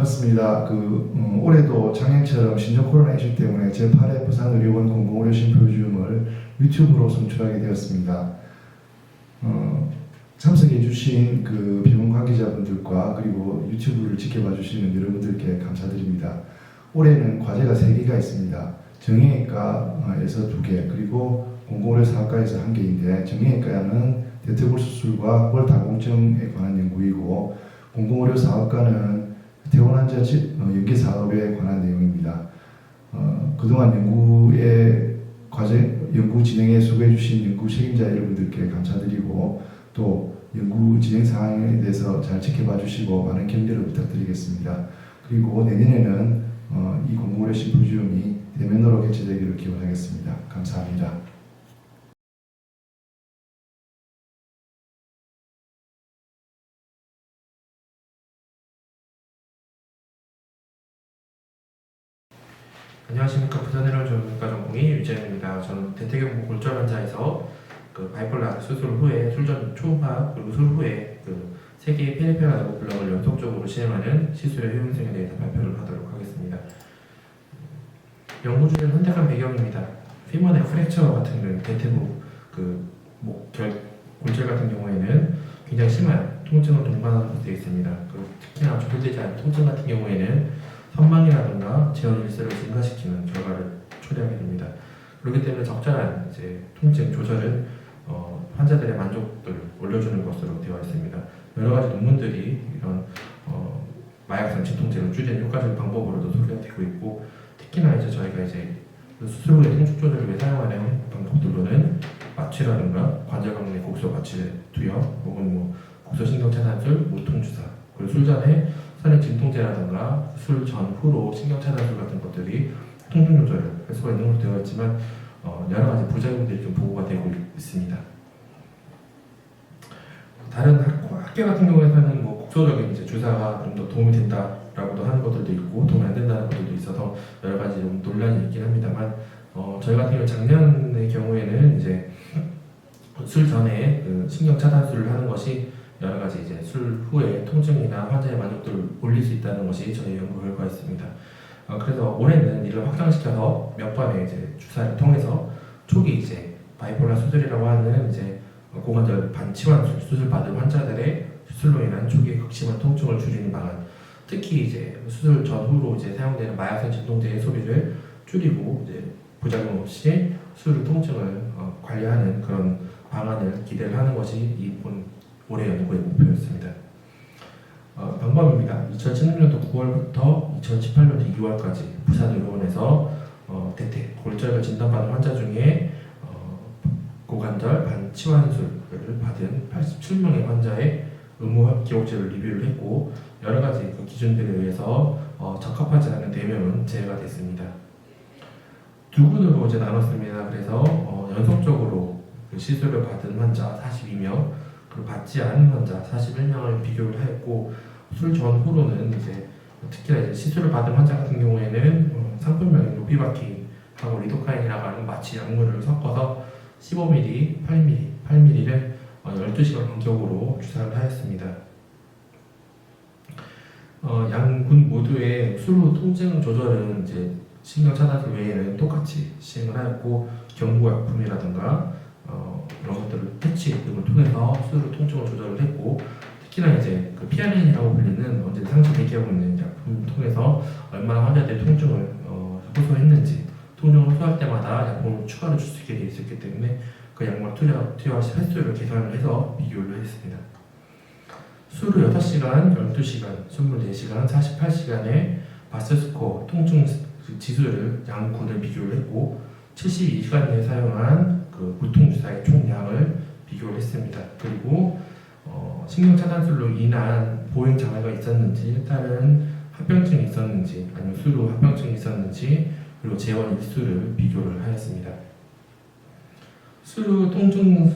반갑습니다. 올해도 작년처럼 신종 코로나 이슈 때문에 제8회 부산의료원 공공의료 심포지움을 유튜브로 송출하게 되었습니다. 참석해주신 병원 관계자분들과 그리고 유튜브를 지켜봐주시는 여러분들께 감사드립니다. 올해는 과제가 3개가 있습니다. 정형외과에서 2개, 그리고 공공의료 사학과에서 1개인데, 정형외과는 대퇴골 수술과 골다공증에 관한 연구이고, 공공의료 사학과는 퇴원 환자 연계 사업에 관한 내용입니다. 그동안 연구 진행에 수고해 주신 연구 책임자 여러분들께 감사드리고, 또 연구 진행 사항에 대해서 잘 지켜봐 주시고 많은 격려를 부탁드리겠습니다. 그리고 내년에는 이 공공의료 심포지움이 대면으로 개최되기를 기원하겠습니다. 감사합니다. 안녕하십니까. 부산의료원 정형외과 전공의 유재현입니다. 저는 대퇴경부 골절 환자에서 바이폴라 수술 후에 술전 초음파 그리고 수술 후에 세계의 페리페랄 내부 블록을 연속적으로 시행하는 시술의 효용성에 대해서 발표를 하도록 하겠습니다. 연구 주제는 선택한 배경입니다. 피머의 프랙처 같은 대퇴부 골절 같은 경우에는 굉장히 심한 통증을 동반하는 것이 되어 있습니다. 특히나 조절되지 않은 통증 같은 경우에는 선망이라든가 재원 일세를 증가시키는 결과를 초래하게 됩니다. 그렇기 때문에 적절한 통증 조절은 환자들의 만족도를 올려주는 것으로 되어 있습니다. 여러 가지 논문들이 이런 마약성 진통제를 줄이는 효과적인 방법으로도 소개가 되고 있고, 특히나 저희가 수술 후의 통증 조절을 위해 사용하는 방법들로는 마취라든가 관절강내 곡소 마취 투여, 혹은 곡소신경 차단술, 무통주사, 그리고 술 전에 선행 진통제라든가 술 전후로 신경차단술 같은 것들이 통증 조절을 할 수가 있는 것으로 되어 있지만 여러 가지 부작용들이 좀 보고가 되고 있습니다. 다른 학계 같은 경우에는 국소적인 주사가 좀 더 도움이 된다라고도 하는 것들도 있고 도움이 안 된다는 것들도 있어서 여러 가지 좀 논란이 있긴 합니다만, 저희 같은 경우 작년의 경우에는 술 전에 신경 차단술을 하는 것이 여러 가지 술 후에 통증이나 환자의 만족도를 올릴 수 있다는 것이 저희 연구 결과였습니다. 그래서 올해는 이를 확장시켜서 몇 번의 주사를 통해서 초기 바이폴라 수술이라고 하는 고관절 반치환 수술 받은 환자들의 수술로 인한 초기 극심한 통증을 줄이는 방안, 특히 수술 전후로 사용되는 마약성 진통제의 소비를 줄이고 부작용 없이 수술 통증을 관리하는 그런 방안을 기대를 하는 것이 올해 연구의 목표였습니다. 방법입니다. 2016년도 9월부터 2018년도 2월까지 부산의료원에서 대퇴 골절을 진단받은 환자 중에 고관절 반치환술을 받은 87명의 환자의 의무 기록지를 리뷰를 했고, 여러 가지 기준들에 의해서 적합하지 않은 4명은 제외가 됐습니다. 두 군으로 나눴습니다. 그래서 연속적으로 시술을 받은 환자 42명, 그리고 받지 않은 환자 41명을 비교를 했고, 술 전후로는 특히나 시술을 받은 환자 같은 경우에는 상품명인 로피바키하고 리도카인이라고 하는 마취 약물을 섞어서 15ml, 8ml를 12시간 간격으로 주사를 하였습니다. 양군 모두의 술 후 통증 조절은 신경 차단술 외에는 똑같이 시행을 하였고, 경구약품이라든가 이런 것들을 패치 등을 통해서 수술 통증을 조절을 했고, 특히나 피아린이라고 불리는 언제 상시 대기하고 있는 약품을 통해서 얼마나 환자들이 통증을 호소했는지, 통증을 호소할 때마다 약품을 추가로 줄 수 있게 되어 있었기 때문에 그 약물 투여할 횟수를 계산을 해서 비교를 했습니다. 술 후 6시간, 12시간, 24시간, 48시간의 바스스코어 통증 지수를 양군을 비교를 했고, 72시간 내에 사용한 무통주사의 총량을 비교를 했습니다. 그리고 신경차단술로 인한 보행 장애가 있었는지, 다른 합병증이 있었는지, 아니면 술 후 합병증이 있었는지, 그리고 재원 일수를 비교를 하였습니다. 술 후 통증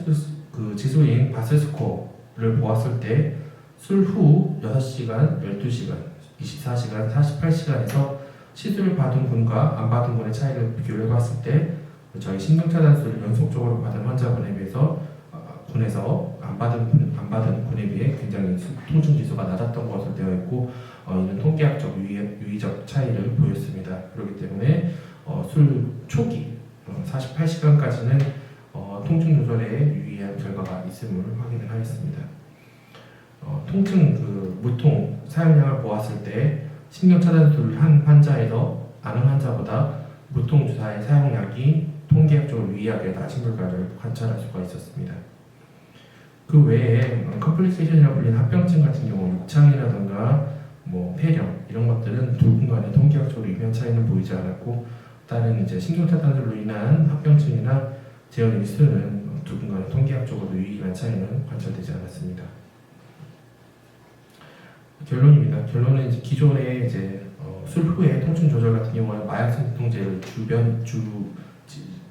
지수인 바스스코어를 보았을 때 술 후 6시간, 12시간, 24시간, 48시간에서 시술을 받은 분과 안 받은 분의 차이를 비교를 해봤을 때 저희 신경차단술을 연속적으로 받은 환자분에 비해서 군에서 안 받은 군에 비해 굉장히 통증 지수가 낮았던 것으로 되어 있고 이는 통계학적 유의적 차이를 보였습니다. 그렇기 때문에 술 초기 48시간까지는 통증 조절에 유의한 결과가 있음을 확인을 하였습니다. 통증 무통 사용량을 보았을 때 신경 차단술을 한 환자에서 아는 환자보다 무통 주사의 사용량이 통계학적으로 유의하게 낮은 결과를 관찰할 수가 있었습니다. 그 외에 컴플리케이션이라고 불리는 합병증 같은 경우 욕창이라든가 폐렴 이런 것들은 두 분 간의 통계학적으로 유의한 차이는 보이지 않았고 다른 이제 신경차단술로 인한 합병증이나 재현 일수는 두 분 간의 통계학적으로 유의한 차이는 관찰되지 않았습니다. 결론입니다. 결론은 이제 기존에 이제 술 후에 통증 조절 같은 경우는 마약성 진통제를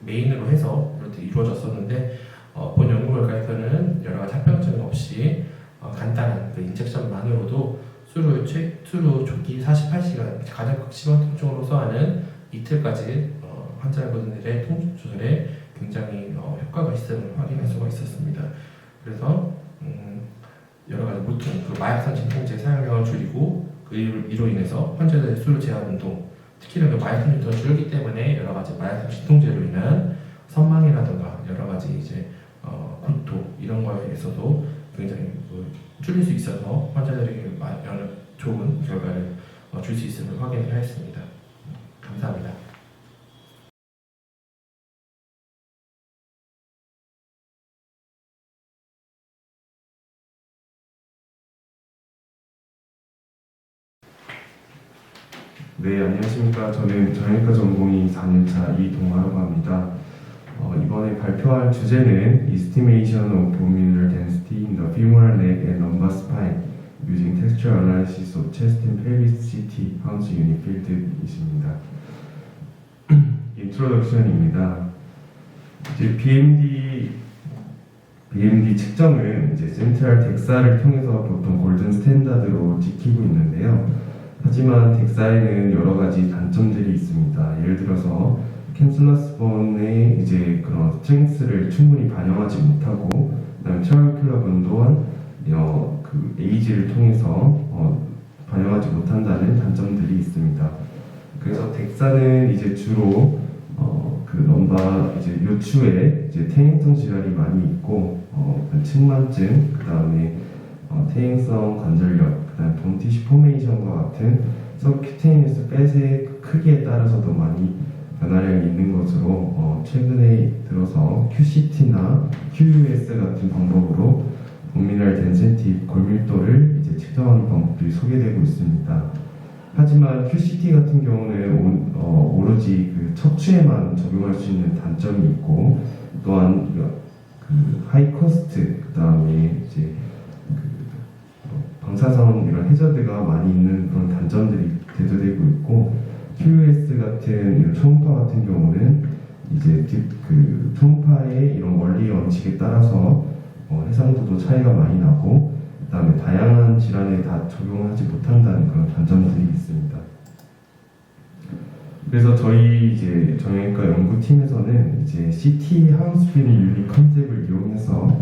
메인으로 해서 이렇게 이루어졌었는데 본 연구 결과에서는 여러 가지 합병증 없이 간단한 인젝션만으로도 술 후 초기 48시간 가장 극심한 통증으로서 하는 이틀까지 환자분들의 통증 조절에 굉장히 효과가 있음을 확인할 수가 있었습니다. 그래서 여러 가지 무통, 마약성 진통제 사용량을 줄이고 이로 인해서 환자들의 술 제한 운동, 특히나 마약성 진통을 줄이기 때문에 여러 가지 마약성 진통제로 인한 선망이라든가 여러 가지 이제 구토 이런 거에 있어서 굉장히 줄일 수 있어서 환자들에게 좋은 결과를 줄 수 있음을 확인을 하였습니다. 감사합니다. 네, 안녕하십니까. 저는 정형외과 전공의 4년차 이동화라고 합니다. 이번에 발표할 주제는 Estimation of Bone Mineral Density in the Femoral Leg and Lumbar Spine using Textual Analysis of Chest and Pelvis CT House Unit Field입니다. 인트로덕션입니다. 이제 BMD 측정은 이제 센트럴 덱사를 통해서 보통 골든 스탠다드로 지키고 있는데요. 하지만 덱사에는 여러 가지 단점들이 있습니다. 예를 들어서 캔슬러스 본의 이제 그런 스트렝스를 충분히 반영하지 못하고, 그다음에 트라이큘러 본 또한 그 에이지를 통해서 반영하지 못한다는 단점들이 있습니다. 그래서 덱사는 이제 주로 그 럼바 이제 요추에 이제 퇴행성 질환이 많이 있고, 측만증, 그다음에 퇴행성 관절염, 그다음 본 티슈 포메이션과 같은 서큐테이니스 팻의 크기에 따라서도 많이 변화량이 있는 것으로 최근에 들어서 QCT나 QUS 같은 방법으로 본미네랄 덴시티 골밀도를 이제 측정하는 방법들이 소개되고 있습니다. 하지만 QCT 같은 경우는 오로지 그 척추에만 적용할 수 있는 단점이 있고, 또한 그 하이 코스트, 그다음에 이제 방사선 이런 해저드가 많이 있는 그런 단점들이 대두되고 있고, QS 같은 이런 초음파 같은 경우는 이제 그 초음파의 이런 원리 원칙에 따라서 해상도도 차이가 많이 나고, 그다음에 다양한 질환에 다 적용하지 못한다는 그런 단점들이 있습니다. 그래서 저희 이제 정형외과 연구팀에서는 이제 CT 하우스피닝 유닛 컨셉을 이용해서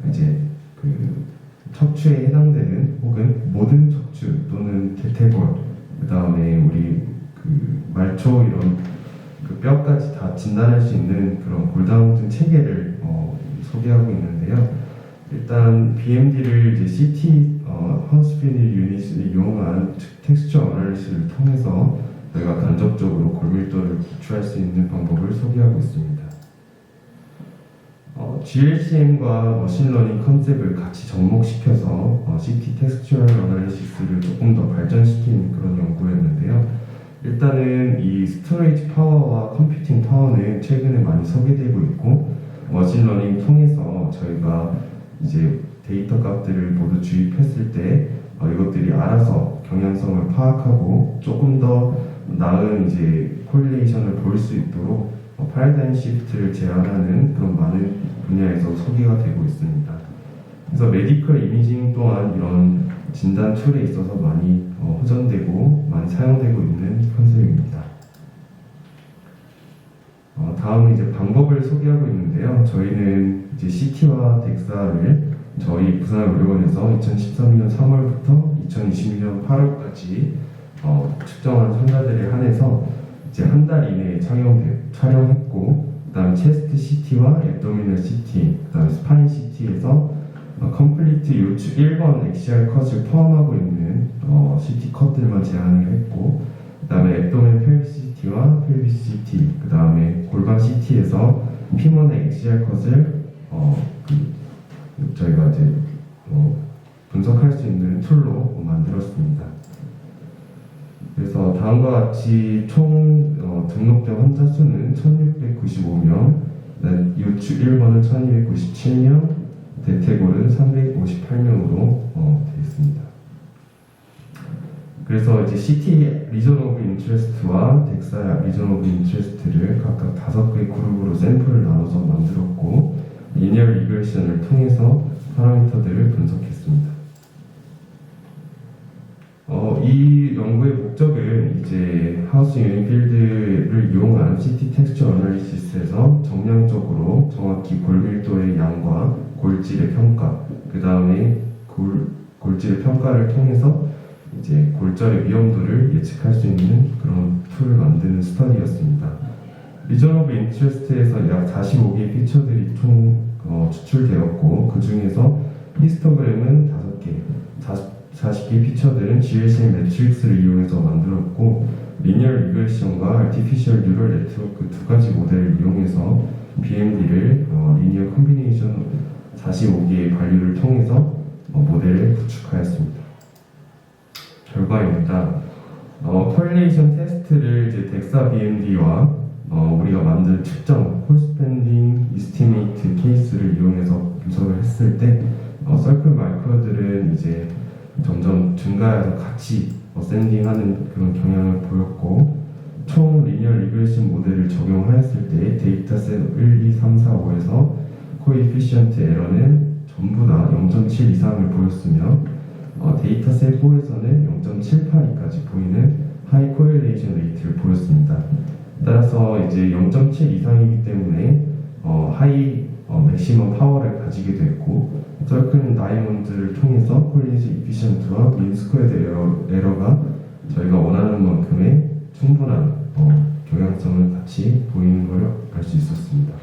이제 그 척추에 해당되는 혹은 모든 척추 또는 대퇴골, 그다음에 우리 그 말초 이런 그 뼈까지 다 진단할 수 있는 그런 골다공증 체계를 소개하고 있는데요. 일단 BMD를 이제 CT 하우스피닝 유닛을 이용한 텍스처 어널리시스를 통해서 저희가 간접적으로 골밀도를 구출할 수 있는 방법을 소개하고 있습니다. GLCM과 머신러닝 컨셉을 같이 접목시켜서 CT 텍스처럴 어널리시스를 조금 더 발전시킨 그런 연구였는데요. 일단은 이 스토리지 파워와 컴퓨팅 파워는 최근에 많이 소개되고 있고, 머신러닝 통해서 저희가 이제 데이터 값들을 모두 주입했을 때 이것들이 알아서 경향성을 파악하고 조금 더 나은 이제 코릴레이션을 볼 수 있도록 패러다임 시프트를 제안하는 그런 많은 분야에서 소개가 되고 있습니다. 그래서 메디컬 이미징 또한 이런 진단 툴에 있어서 많이 호전되고 많이 사용되고 있는 컨셉입니다. 다음은 이제 방법을 소개하고 있는데요. 저희는 이제 CT와 덱사를 저희 부산의료원에서 2013년 3월부터 2020년 8월까지 측정한 환자들에 한해서 이제 한 달 이내에 촬영했고, 그다음 체스트 CT와 앱도미널 CT, 그다음 스파인 CT에서 컴플리트 요추 1번 엑시알 컷을 포함하고 있는 CT 컷들만 제한을 했고, 그다음에 앱도멘 펠비스 CT와 펠비스 CT, 그다음에 골반 CT에서 피머의 엑시알 컷을 저희가 이제 분석할 수 있는 툴로 만들었습니다. 그래서 다음과 같이 총 등록된 환자 수는 1695명, 요추 1번은 1297명, 대퇴골은 358명으로 되어 있습니다. 그래서 이제 CT 리전 오브 인트레스트와 덱사 리전 오브 인트레스트를 각각 5개의 그룹으로 샘플을 나눠서 만들었고, 리니얼 리그레션을 통해서 파라미터들을 분석했습니다. 이 연구의 목적은 이제 하우스 유니필드를 이용한 CT 텍스처 어널리시스에서 정량적으로 정확히 골밀도의 양과 골질의 평가, 그 다음에 골질의 평가를 통해서 이제 골절의 위험도를 예측할 수 있는 그런 툴을 만드는 스터디였습니다. 리전 오브 인트레스트에서 약 45개의 피처들이 총 추출되었고, 그 중에서 히스토그램은 5개, 40개의 피처들은 GLCM 매트릭스를 이용해서 만들었고, 리니얼 리그레션과 아티피셜 뉴럴 네트워크 두 가지 모델을 이용해서 BMD를 리니어 콤비네이션 45개의 발류를 통해서 모델을 구축하였습니다. 결과입니다. 코릴레이션 테스트를 이제 덱사 BMD와 우리가 만든 측정 홀스펜딩 이스티메이트 케이스를 이용해서 분석을 했을 때 서클 마이크로들은 이제 점점 증가해서 같이 어센딩하는 그런 경향을 보였고, 총 리니얼 리그레션 모델을 적용하였을 때 데이터셋 1, 2, 3, 4, 5에서 코에피시언트 에러는 전부 다 0.7 이상을 보였으며, 데이터셋 4에서는 0.78까지 보이는 하이 코릴레이션 레이트를 보였습니다. 따라서 이제 0.7 이상이기 때문에 하이 맥시멈 파워를 가지게 됐고, 서클 다이아몬드를 통해서 코릴레이션 이피션트와 민 스퀘어드 에러가 저희가 원하는 만큼의 충분한 경향성을 같이 보이는 걸 알 수 있었습니다.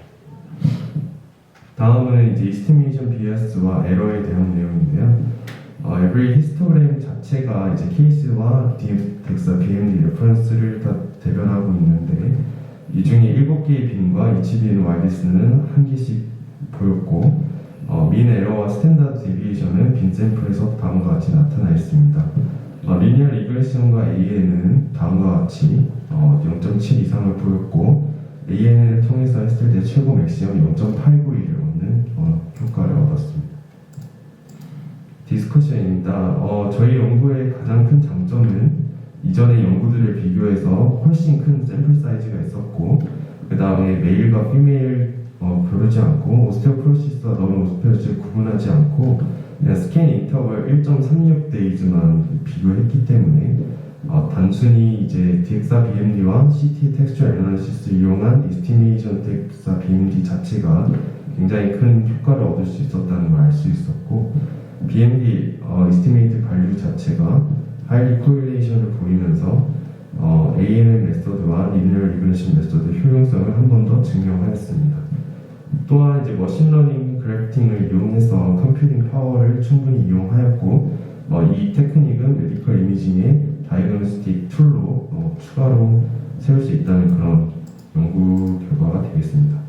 다음은 이제 이스티메이션 비어스와 에러에 대한 내용인데요. 에브리 히스토그램 자체가 이제 케이스와 덱사 BMD 레퍼런스를 다 대변하고 있는데, 이 중에 7개의 빈과 HBN 와이디스는 1개씩 보였고, 민 에러와 스탠다드 데비에이션은 빈 샘플에서 다음과 같이 나타나 있습니다. 리니얼 리그레션과 AN은 다음과 같이 0.7 이상을 보였고, AN을 통해서 했을 때 최고 맥시멈 0.891을 얻는 효과를 얻었습니다. 디스커션입니다. 저희 연구의 가장 큰 장점은 이전의 연구들을 비교해서 훨씬 큰 샘플 사이즈가 있었고, 그 다음에 메일과 피메일 고르지 않고, 오스테오포로시스와 너른 오스테오포로시스를 구분하지 않고 그냥 스캔 인터벌 1.36데이즈만 비교했기 때문에 단순히 이제 덱사 BMD와 CT 텍스처 애널리시스를 이용한 이스티메이션 덱사 BMD 자체가 굉장히 큰 효과를 얻을 수 있었다는 걸 알 수 있었고, BMD 이스티메이트 발류 자체가 하이리 코릴레이션을 보이면서 ANN 메소드와 리니얼 리그레션 메소드 효용성을 한 번 더 증명하였습니다. 또한 이제 머신러닝 그래프팅을 이용해서 컴퓨팅 파워를 충분히 이용하였고, 이 테크닉은 메디컬 이미징의 다이그노스틱 툴로 추가로 세울 수 있다는 그런 연구 결과가 되겠습니다.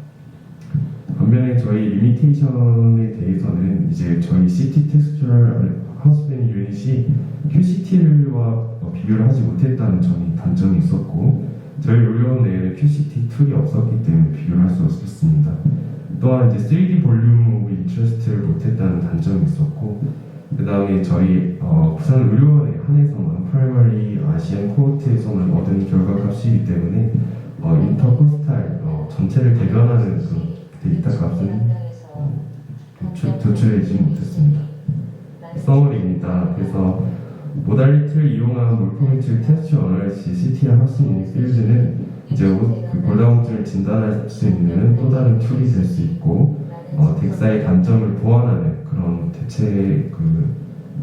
반면에 저희 리미테이션에 대해서는 이제 저희 CT 텍스처럴 하우스펜 유닛이 QCT와 비교를 하지 못했다는 점이 단점이 있었고, 저희 의료원 내에는 QCT 툴이 없었기 때문에 비교를 할 수 없었습니다. 또한 이제 3D 볼륨 오브 인트레스트를 못했다는 단점이 있었고, 그 다음에 저희 부산 의료원에 한해서만 프라이머리 아시안 코호트에서만 얻은 결과값이기 때문에 인터코스탈 전체를 대변하는 그 데이터 값은 도출되지 못했습니다. 서머리입니다. 그래서 모달리티를 이용한 몰포미트릭 텍스처 어널리시스 CT와 학습 유닛 필드는 이제 그 골다공증을 진단할 수 있는 또 다른 툴이 될 수 있고 덱사의 단점을 보완하는 그런 대체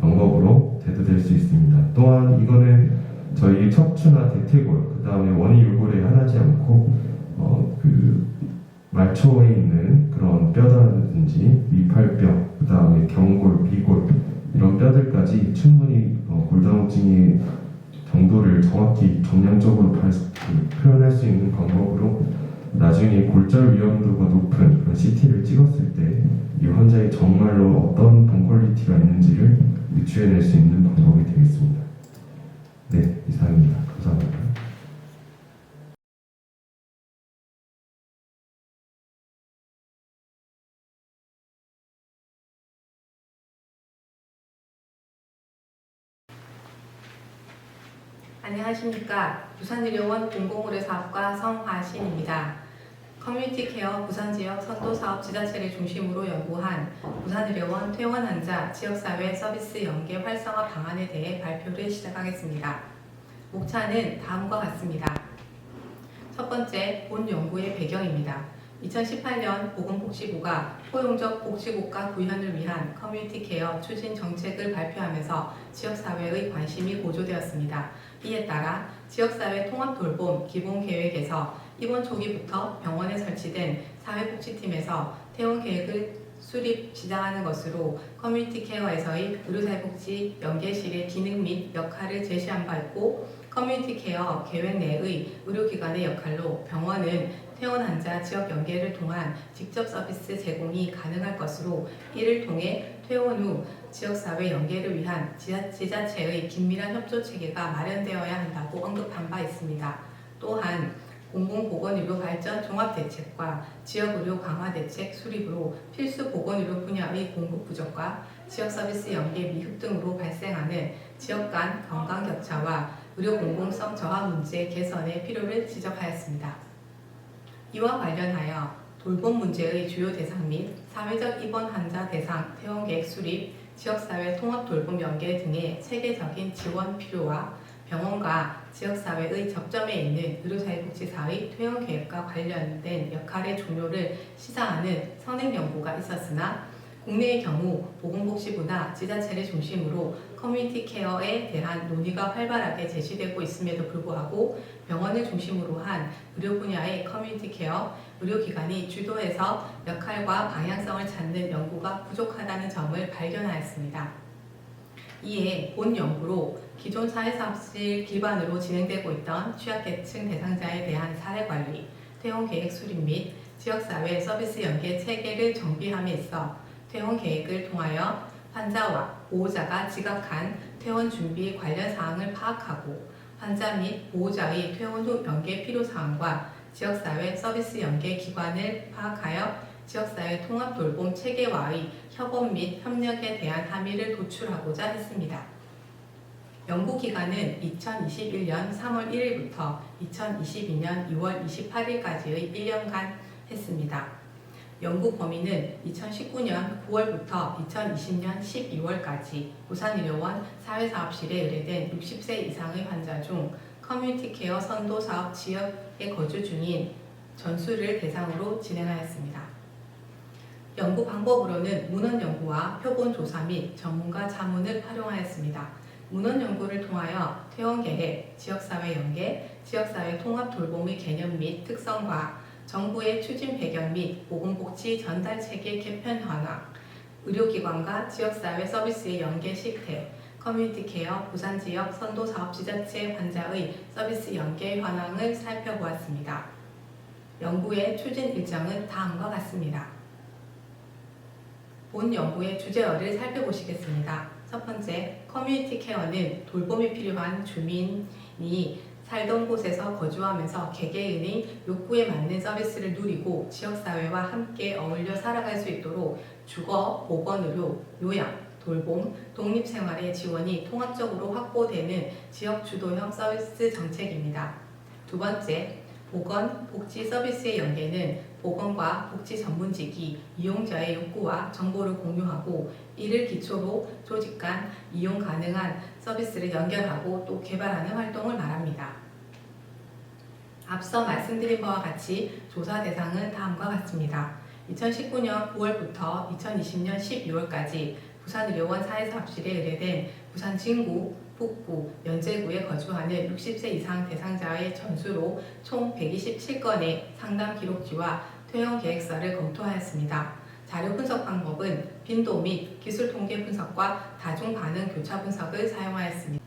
방법으로 대두될 수 있습니다. 또한 이거는 저희 척추나 대퇴골, 그 다음에 원위율골에 하지 않고 말초에 있는 그런 뼈다라든지 위팔뼈, 그 다음에 경골, 비골 이런 뼈들까지 충분히 골다공증의 정도를 정확히 정량적으로 표현할 수 있는 방법으로 나중에 골절 위험도가 높은 그런 CT를 찍었을 때 이 환자의 정말로 어떤 본 퀄리티가 있는지를 유추해낼 수 있는 방법이 되겠습니다. 네, 이상입니다. 감사합니다. 안녕하십니까. 부산의료원 공공의료사업과 성화신입니다. 커뮤니티 케어 부산지역 선도사업 지자체를 중심으로 연구한 부산의료원 퇴원 환자 지역사회 서비스 연계 활성화 방안에 대해 발표를 시작하겠습니다. 목차는 다음과 같습니다. 첫 번째, 본 연구의 배경입니다. 2018년 보건복지부가 포용적 복지국가 구현을 위한 커뮤니티 케어 추진 정책을 발표하면서 지역사회의 관심이 고조되었습니다. 이에 따라 지역사회 통합돌봄 기본계획에서 입원 초기부터 병원에 설치된 사회복지팀에서 퇴원계획을 수립 지정하는 것으로 커뮤니티 케어에서의 의료사회복지 연계실의 기능 및 역할을 제시한 바 있고, 커뮤니티 케어 계획 내의 의료기관의 역할로 병원은 퇴원 환자 지역 연계를 통한 직접 서비스 제공이 가능할 것으로, 이를 통해 퇴원 후 지역사회 연계를 위한 지자체의 긴밀한 협조 체계가 마련되어야 한다고 언급한 바 있습니다. 또한 공공보건의료 발전 종합대책과 지역의료 강화대책 수립으로 필수 보건의료 분야의 공급 부족과 지역서비스 연계 미흡 등으로 발생하는 지역 간 건강격차와 의료 공공성 저하 문제 개선의 필요를 지적하였습니다. 이와 관련하여 돌봄 문제의 주요 대상 및 사회적 입원 환자 대상 퇴원계획 수립, 지역사회 통합 돌봄 연계 등의 체계적인 지원 필요와 병원과 지역사회의 접점에 있는 의료사회복지사의 퇴원계획과 관련된 역할의 종료를 시사하는 선행연구가 있었으나, 국내의 경우 보건복지부나 지자체를 중심으로 커뮤니티 케어에 대한 논의가 활발하게 제시되고 있음에도 불구하고 병원을 중심으로 한 의료 분야의 커뮤니티 케어 의료기관이 주도해서 역할과 방향성을 찾는 연구가 부족하다는 점을 발견하였습니다. 이에 본 연구로 기존 사회사업실 기반으로 진행되고 있던 취약계층 대상자에 대한 사례관리, 퇴원계획 수립 및 지역사회 서비스 연계 체계를 정비함에 있어 퇴원계획을 통하여 환자와 보호자가 지각한 퇴원 준비 관련 사항을 파악하고, 환자 및 보호자의 퇴원 후 연계 필요사항과 지역사회 서비스 연계 기관을 파악하여 지역사회 통합 돌봄 체계와의 협업 및 협력에 대한 함의를 도출하고자 했습니다. 연구기간은 2021년 3월 1일부터 2022년 2월 28일까지의 1년간 했습니다. 연구 범위는 2019년 9월부터 2020년 12월까지 부산의료원 사회사업실에 의뢰된 60세 이상의 환자 중 커뮤니티 케어 선도사업 지역에 거주 중인 전수를 대상으로 진행하였습니다. 연구 방법으로는 문헌연구와 표본조사 및 전문가 자문을 활용하였습니다. 문헌연구를 통하여 퇴원계획, 지역사회 연계, 지역사회 통합돌봄의 개념 및 특성과 정부의 추진 배경 및 보건복지 전달체계 개편 현황, 의료기관과 지역사회 서비스의 연계 실태, 커뮤니티 케어 부산지역 선도사업지자체 환자의 서비스 연계 현황을 살펴보았습니다. 연구의 추진 일정은 다음과 같습니다. 본 연구의 주제어를 살펴보시겠습니다. 첫 번째, 커뮤니티 케어는 돌봄이 필요한 주민이 살던 곳에서 거주하면서 개개인의 욕구에 맞는 서비스를 누리고 지역사회와 함께 어울려 살아갈 수 있도록 주거, 보건의료, 요양, 돌봄, 독립생활의 지원이 통합적으로 확보되는 지역 주도형 서비스 정책입니다. 두 번째, 보건, 복지 서비스의 연계는 보건과 복지 전문직이 이용자의 욕구와 정보를 공유하고 이를 기초로 조직 간 이용 가능한 서비스를 연결하고 또 개발하는 활동을 말합니다. 앞서 말씀드린 바와 같이 조사 대상은 다음과 같습니다. 2019년 9월부터 2020년 12월까지 부산의료원 사회사업실에 의뢰된 부산 진구, 북구, 연제구에 거주하는 60세 이상 대상자의 전수로 총 127건의 상담 기록지와 퇴원 계획서를 검토하였습니다. 자료 분석 방법은 빈도 및 기술 통계 분석과 다중 반응 교차 분석을 사용하였습니다.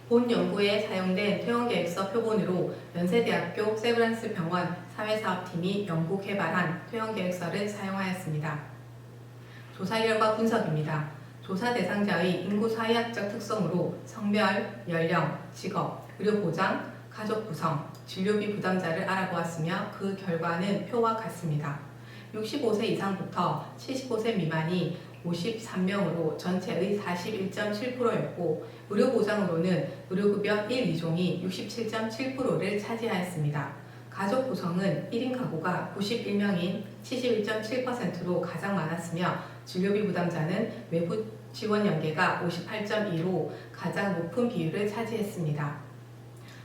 본 연구에 사용된 퇴원 계획서 표본으로 연세대학교 세브란스 병원 사회사업팀이 연구 개발한 퇴원 계획서를 사용하였습니다. 조사 결과 분석입니다. 조사 대상자의 인구 사회학적 특성으로 성별, 연령, 직업, 의료보장, 가족 구성, 진료비 부담자를 알아보았으며 그 결과는 표와 같습니다. 65세 이상부터 75세 미만이 53명으로 전체의 41.7%였고 의료보장으로는 의료급여 1, 2종이 67.7%를 차지하였습니다. 가족 구성은 1인 가구가 91명인 71.7%로 가장 많았으며 진료비 부담자는 외부 지원 연계가 58.2로 가장 높은 비율을 차지했습니다.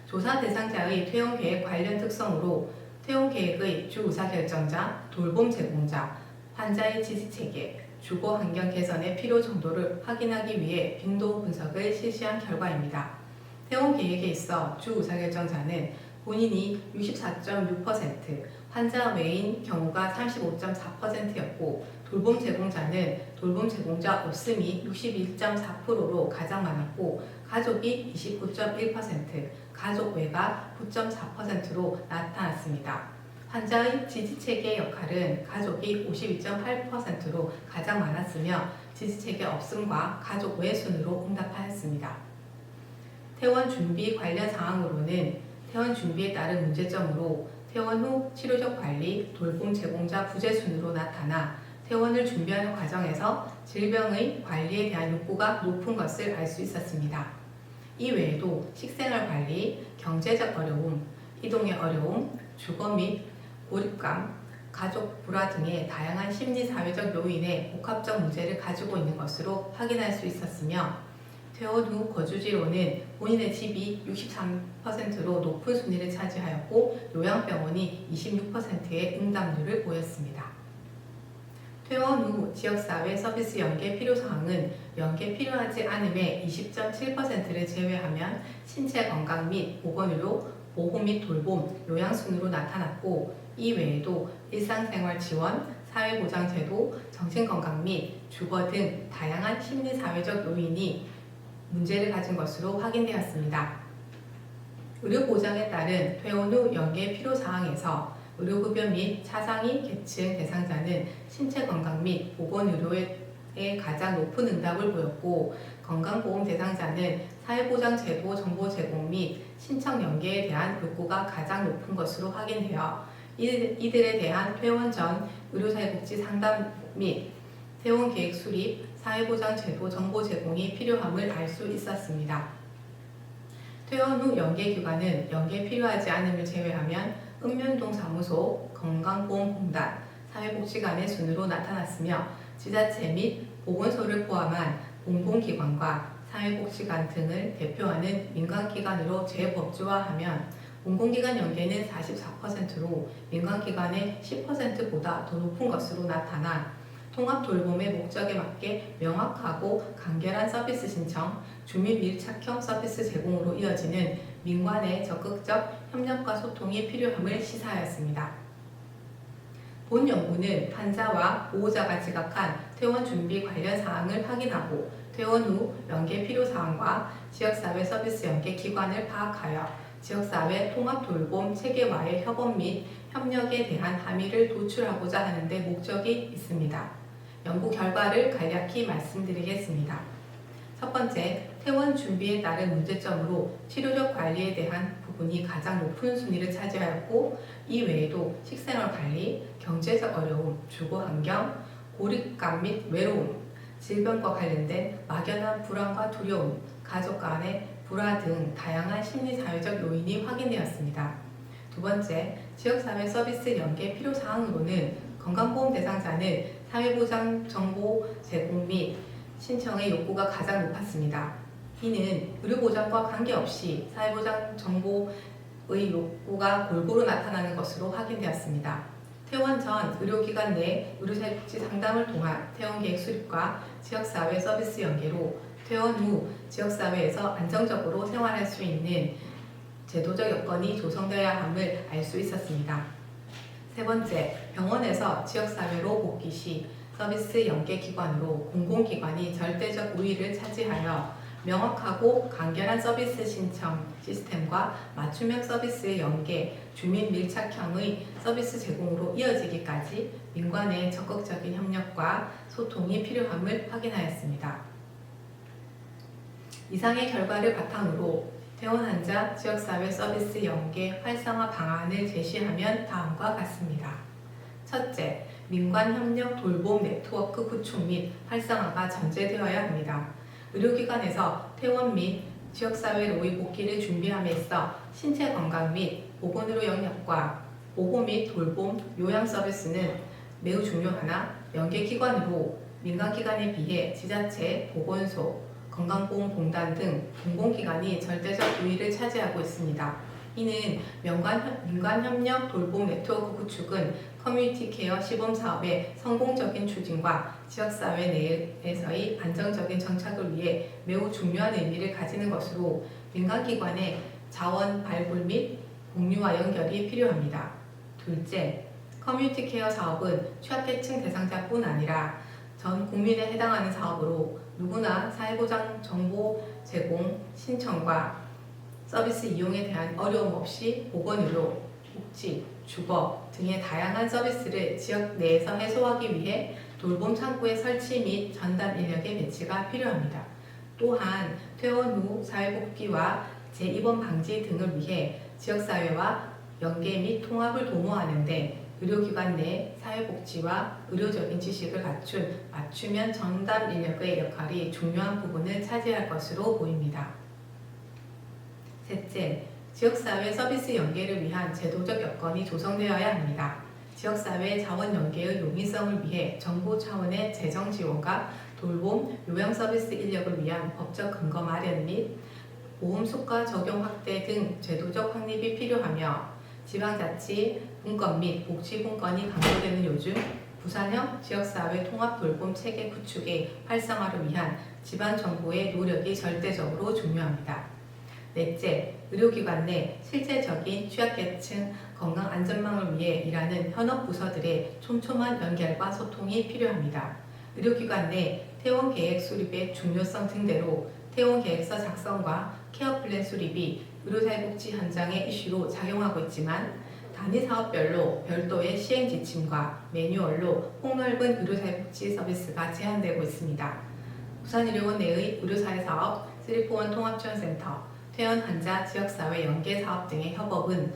조사 대상자의 퇴원 계획 관련 특성으로 퇴원 계획의 주 의사결정자, 돌봄 제공자, 환자의 지지체계, 주거 환경 개선의 필요 정도를 확인하기 위해 빈도 분석을 실시한 결과입니다. 퇴원 계획에 있어 주 의사결정자는 본인이 64.6%, 환자 외인 경우가 35.4%였고 돌봄 제공자는 돌봄 제공자 없음이 61.4%로 가장 많았고 가족이 29.1%, 가족 외가 9.4%로 나타났습니다. 환자의 지지체계 역할은 가족이 52.8%로 가장 많았으며 지지체계 없음과 가족 외 순으로 응답하였습니다. 퇴원 준비 관련 사항으로는 퇴원 준비에 따른 문제점으로 퇴원 후 치료적 관리, 돌봄 제공자 부재 순으로 나타나 퇴원을 준비하는 과정에서 질병의 관리에 대한 욕구가 높은 것을 알 수 있었습니다. 이 외에도 식생활 관리, 경제적 어려움, 이동의 어려움, 주거 및 고립감, 가족 불화 등의 다양한 심리사회적 요인의 복합적 문제를 가지고 있는 것으로 확인할 수 있었으며 퇴원 후 거주지로는 본인의 집이 63%로 높은 순위를 차지하였고 요양병원이 26%의 응답률을 보였습니다. 퇴원 후 지역사회 서비스 연계 필요사항은 연계 필요하지 않음의 20.7%를 제외하면 신체 건강 및 보건의료, 보호 및 돌봄, 요양순으로 나타났고 이 외에도 일상생활 지원, 사회보장제도, 정신건강 및 주거 등 다양한 심리사회적 요인이 문제를 가진 것으로 확인되었습니다. 의료보장에 따른 퇴원 후 연계 필요사항에서 의료급여 및 차상위 계층 대상자는 신체건강 및 보건의료에 가장 높은 응답을 보였고 건강보험 대상자는 사회보장제도 정보 제공 및 신청 연계에 대한 욕구가 가장 높은 것으로 확인되어 이들에 대한 퇴원 전 의료사회복지 상담 및 퇴원 계획 수립, 사회보장제도 정보 제공이 필요함을 알 수 있었습니다. 퇴원 후 연계기관은 연계 필요하지 않음을 제외하면 읍면동 사무소, 건강보험공단, 사회복지관의 순으로 나타났으며 지자체 및 보건소를 포함한 공공기관과 사회복지관 등을 대표하는 민간기관으로 재법조화하면 공공기관 연계는 44%로 민간기관의 10%보다 더 높은 것으로 나타나 통합돌봄의 목적에 맞게 명확하고 간결한 서비스 신청, 주민 밀착형 서비스 제공으로 이어지는 민관의 적극적 협력과 소통이 필요함을 시사하였습니다. 본 연구는 환자와 보호자가 지각한 퇴원 준비 관련 사항을 확인하고 퇴원 후 연계 필요사항과 지역사회 서비스 연계 기관을 파악하여 지역사회 통합돌봄 체계와의 협업 및 협력에 대한 함의를 도출하고자 하는 데 목적이 있습니다. 연구 결과를 간략히 말씀드리겠습니다. 첫 번째, 퇴원 준비에 따른 문제점으로 치료적 관리에 대한 부분이 가장 높은 순위를 차지하였고 이 외에도 식생활 관리, 경제적 어려움, 주거 환경, 고립감 및 외로움, 질병과 관련된 막연한 불안과 두려움, 가족 간의 불화 등 다양한 심리사회적 요인이 확인되었습니다. 두 번째, 지역사회 서비스 연계 필요사항으로는 건강보험 대상자는 사회보장 정보 제공 및 신청의 욕구가 가장 높았습니다. 이는 의료보장과 관계없이 사회보장 정보 욕구가 골고루 나타나는 것으로 확인되었습니다. 퇴원 전 의료기관 내 의료사회복지 상담을 통한 퇴원계획 수립과 지역사회 서비스 연계로 퇴원 후 지역사회에서 안정적으로 생활할 수 있는 제도적 여건이 조성되어야 함을 알 수 있었습니다. 세 번째, 병원에서 지역사회로 복귀 시 서비스 연계기관으로 공공기관이 절대적 우위를 차지하여 명확하고 간결한 서비스 신청 시스템과 맞춤형 서비스의 연계, 주민 밀착형의 서비스 제공으로 이어지기까지 민관의 적극적인 협력과 소통이 필요함을 확인하였습니다. 이상의 결과를 바탕으로 퇴원 환자 지역사회 서비스 연계 활성화 방안을 제시하면 다음과 같습니다. 첫째, 민관 협력 돌봄 네트워크 구축 및 활성화가 전제되어야 합니다. 의료기관에서 퇴원 및 지역사회로의 복귀를 준비함에 있어 신체 건강 및 보건의료 영역과 보호 및 돌봄, 요양 서비스는 매우 중요하나 연계기관으로 민간기관에 비해 지자체, 보건소, 건강보험공단 등 공공기관이 절대적 우위를 차지하고 있습니다. 이는 민간협력 돌봄 네트워크 구축은 커뮤니티 케어 시범사업의 성공적인 추진과 지역사회 내에서의 안정적인 정착을 위해 매우 중요한 의미를 가지는 것으로 민간기관의 자원 발굴 및 공유와 연결이 필요합니다. 둘째, 커뮤니티 케어 사업은 취약계층 대상자뿐 아니라 전 국민에 해당하는 사업으로 누구나 사회보장 정보 제공 신청과 서비스 이용에 대한 어려움 없이 보건의료, 복지, 주거 등의 다양한 서비스를 지역 내에서 해소하기 위해 돌봄 창구의 설치 및 전담 인력의 배치가 필요합니다. 또한 퇴원 후 사회복귀와 재입원 방지 등을 위해 지역사회와 연계 및 통합을 도모하는 데 의료기관 내 사회복지와 의료적인 지식을 갖춘 맞춤형 전담 인력의 역할이 중요한 부분을 차지할 것으로 보입니다. 셋째, 지역사회 서비스 연계를 위한 제도적 여건이 조성되어야 합니다. 지역사회 자원 연계의 용이성을 위해 정부 차원의 재정 지원과 돌봄, 요양 서비스 인력을 위한 법적 근거 마련 및 보험 수가 적용 확대 등 제도적 확립이 필요하며 지방자치 분권 및 복지분권이 강조되는 요즘 부산형 지역사회 통합 돌봄 체계 구축의 활성화를 위한 지방정부의 노력이 절대적으로 중요합니다. 넷째, 의료기관 내 실제적인 취약계층 건강 안전망을 위해 일하는 현업부서들의 촘촘한 연결과 소통이 필요합니다. 의료기관 내 퇴원계획 수립의 중요성 등대로 퇴원계획서 작성과 케어플랜 수립이 의료사회복지 현장의 이슈로 작용하고 있지만 단위 사업별로 별도의 시행 지침과 매뉴얼로 폭넓은 의료사회복지 서비스가 제한되고 있습니다. 부산의료원 내의 의료사회사업, 341 통합지원센터, 퇴원 환자 지역사회 연계사업 등의 협업은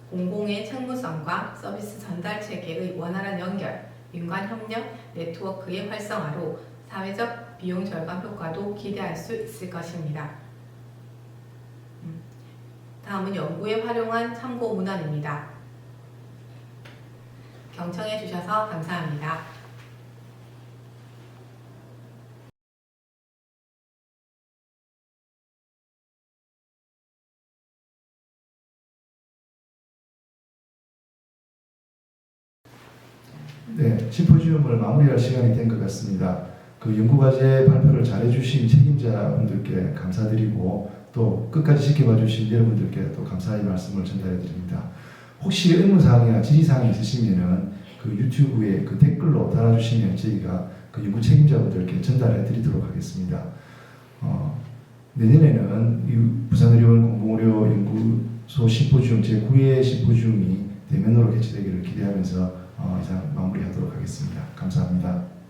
공공의 책무성과 서비스 전달 체계의 원활한 연결, 민관협력 네트워크의 활성화로 사회적 비용 절감 효과도 기대할 수 있을 것입니다. 다음은 연구에 활용한 참고 문헌입니다. 경청해 주셔서 감사합니다. 네, 심포지움을 마무리할 시간이 된 것 같습니다. 그 연구과제 발표를 잘해주신 책임자분들께 감사드리고 또 끝까지 지켜봐 주신 여러분들께 또 감사의 말씀을 전달해 드립니다. 혹시 의문사항이나 질의사항이 있으시면은 그 유튜브에 그 댓글로 달아주시면 저희가 그 연구 책임자분들께 전달해 드리도록 하겠습니다. 내년에는 부산의료원 공공의료 연구소 심포지움 제9회 심포지움이 대면으로 개최되기를 기대하면서 이상 마무리하도록 하겠습니다. 감사합니다.